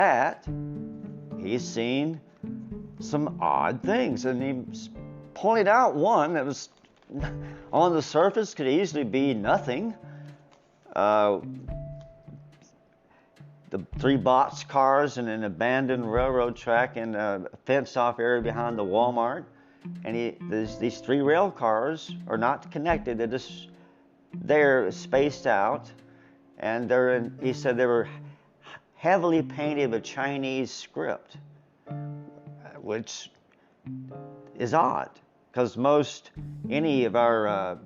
that, he's seen some odd things, and he pointed out one that was on the surface could easily be nothing. The 3 boxcars in an abandoned railroad track in a fenced-off area behind the Walmart, and these 3 rail cars are not connected. They're spaced out, and he said they were heavily painted with Chinese script, which is odd, because any of our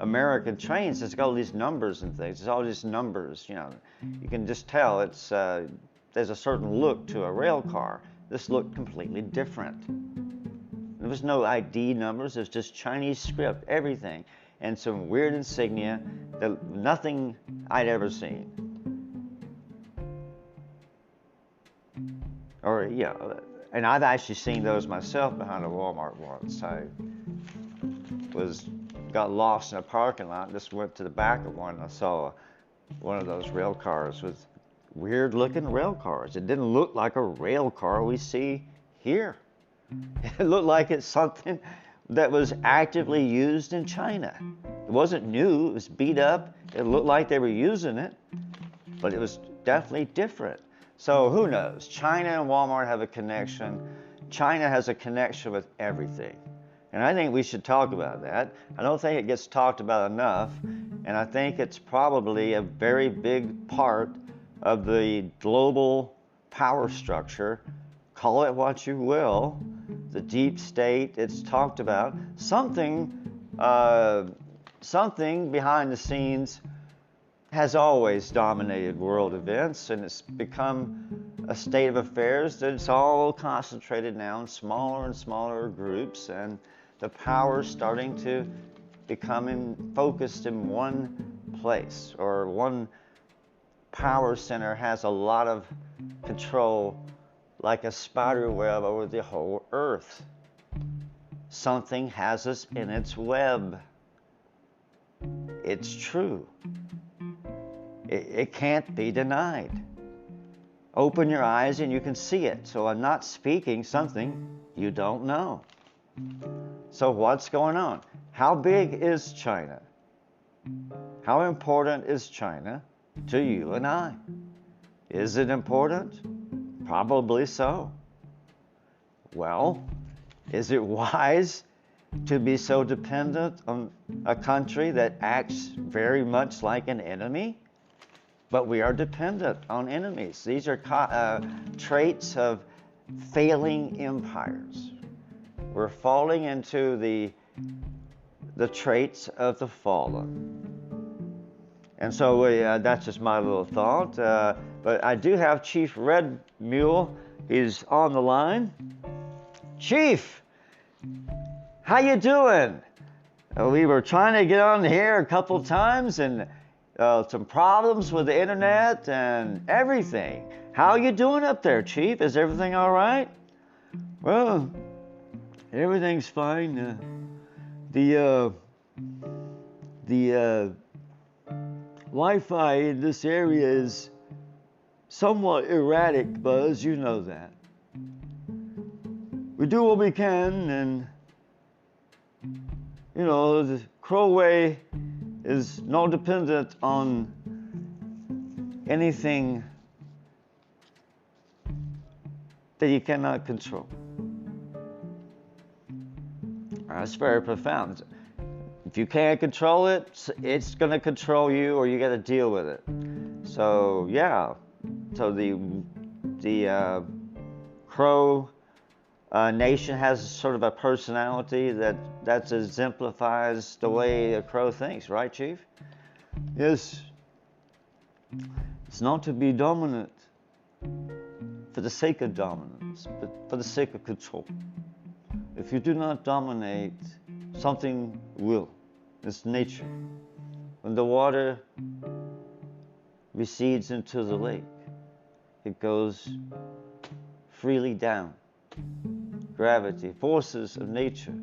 American trains has got all these numbers and things. It's all just numbers, you know. You can just tell there's a certain look to a rail car. This looked completely different. There was no ID numbers. It was just Chinese script, everything, and some weird insignia that nothing I'd ever seen. Or, yeah, and I've actually seen those myself behind a Walmart once. I got lost in a parking lot and just went to the back of one, and I saw one of those rail cars with weird looking rail cars. It didn't look like a rail car we see here. It looked like it's something that was actively used in China. It wasn't new, it was beat up. It looked like they were using it, but it was definitely different. So who knows? China and Walmart have a connection. China has a connection with everything. And I think we should talk about that. I don't think it gets talked about enough, and I think it's probably a very big part of the global power structure. Call it what you will, the deep state. It's talked about. Something behind the scenes has always dominated world events, and it's become a state of affairs that it's all concentrated now in smaller and smaller groups, and the power's starting to become focused in one place, or one power center has a lot of control, like a spider web over the whole earth. Something has us in its web. It's true. It can't be denied. Open your eyes and you can see it. So I'm not speaking something you don't know. So what's going on? How big is China? How important is China to you and I? Is it important? Probably so. Well, is it wise to be so dependent on a country that acts very much like an enemy? But we are dependent on enemies. These are traits of failing empires. We're falling into the traits of the fallen. And so that's just my little thought. But I do have Chief Red Mule. He's on the line. Chief, how you doing? We were trying to get on here a couple times, and some problems with the internet and everything. How you doing up there, Chief? Is everything all right? Well, everything's fine. The Wi-Fi in this area is somewhat erratic, Buzz. You know that. We do what we can, and you know, the Crowway is not dependent on anything that you cannot control. That's very profound. If you can't control it, it's going to control you, or you got to deal with it. So yeah, so the Crow nation has sort of a personality that exemplifies the way a crow thinks, right, Chief? Yes. It's not to be dominant for the sake of dominance, but for the sake of control. If you do not dominate, something will. It's nature. When the water recedes into the lake, it goes freely down. Gravity, forces of nature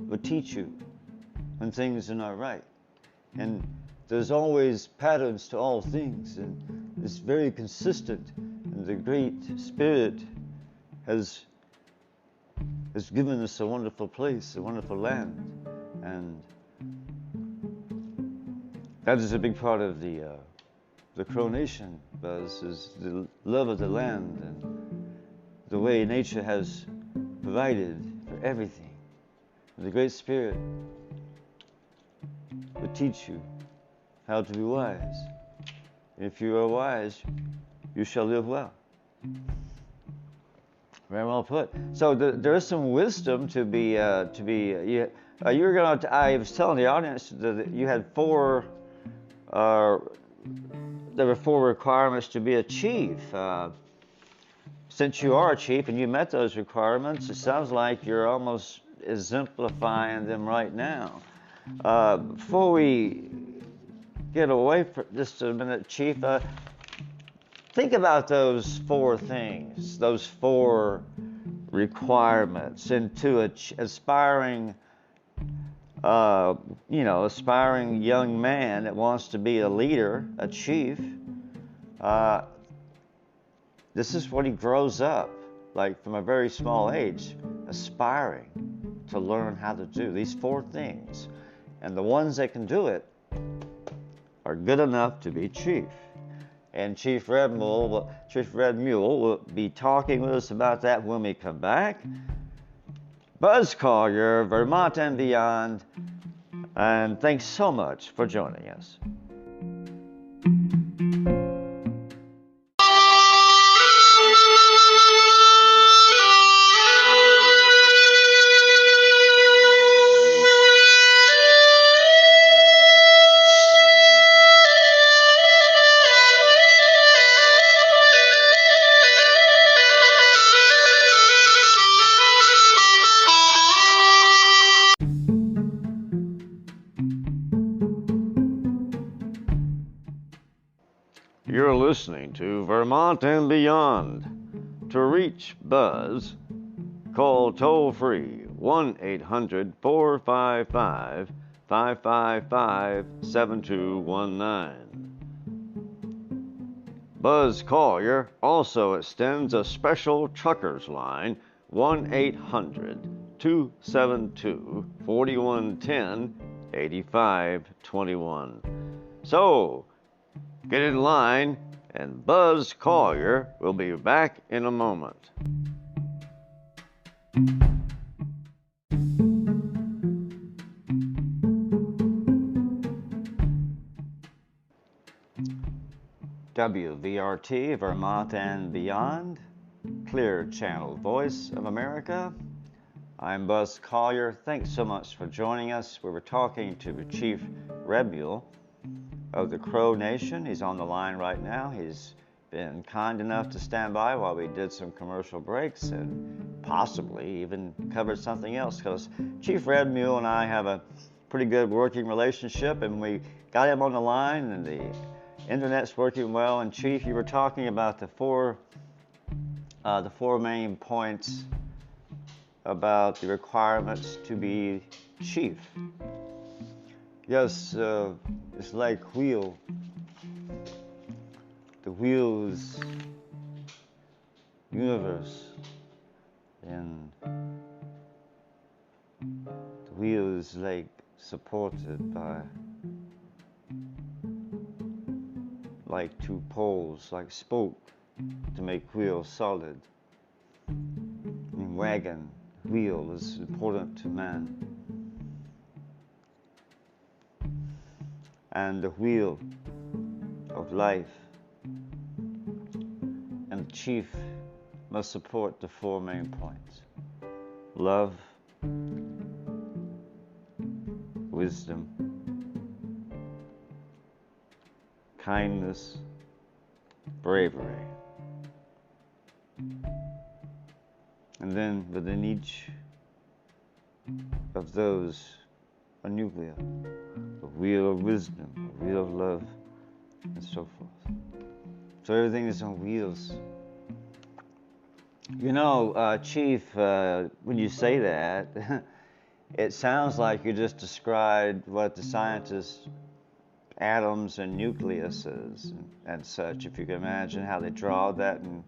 will teach you when things are not right. And there's always patterns to all things, and it's very consistent. And the Great Spirit has given us a wonderful place, a wonderful land, and that is a big part of the Crow Nation, Buzz, is the love of the land and the way nature has provided for everything. And the Great Spirit will teach you how to be wise. If you are wise, you shall live well. Very well put. So there is some wisdom to be. You were going to. I was telling the audience that you had four. There were four requirements to be a chief. Since you are a chief and you met those requirements, it sounds like you're almost exemplifying them right now. Before we get away for just a minute, Chief, think about those four things, those four requirements into an aspiring, aspiring young man that wants to be a leader, a chief. This is what he grows up, like from a very small age, aspiring to learn how to do these four things. And the ones that can do it are good enough to be chief. And Chief Red Mule will be talking with us about that when we come back. Buzz Collier, Vermont and beyond. And thanks so much for joining us. You're listening to Vermont and Beyond. To reach Buzz, call toll-free 1-800-455-555-7219. Buzz Collier also extends a special truckers line, 1-800-272-4110, 8521. So, get in line, and Buzz Collier will be back in a moment. WVRT, Vermont and Beyond, Clear Channel Voice of America. I'm Buzz Collier. Thanks so much for joining us. We were talking to Chief Red Mule of the Crow Nation. He's on the line right now. He's been kind enough to stand by while we did some commercial breaks and possibly even covered something else, because Chief Red Mule and I have a pretty good working relationship, and we got him on the line and the internet's working well. And Chief, you were talking about the four main points about the requirements to be chief. Yes, it's like wheel. The wheel is universe, and the wheel is like supported by like two poles, like spoke, to make wheel solid. And wagon, wheel is important to man. And the wheel of life and the chief must support the four main points: love, wisdom, kindness, bravery. And then within each of those, a nuclear, a wheel of wisdom, a wheel of love, and so forth. So everything is on wheels. You know, Chief, when you say that, it sounds like you just described what the scientists, atoms and nucleus is and such. If you can imagine how they draw that and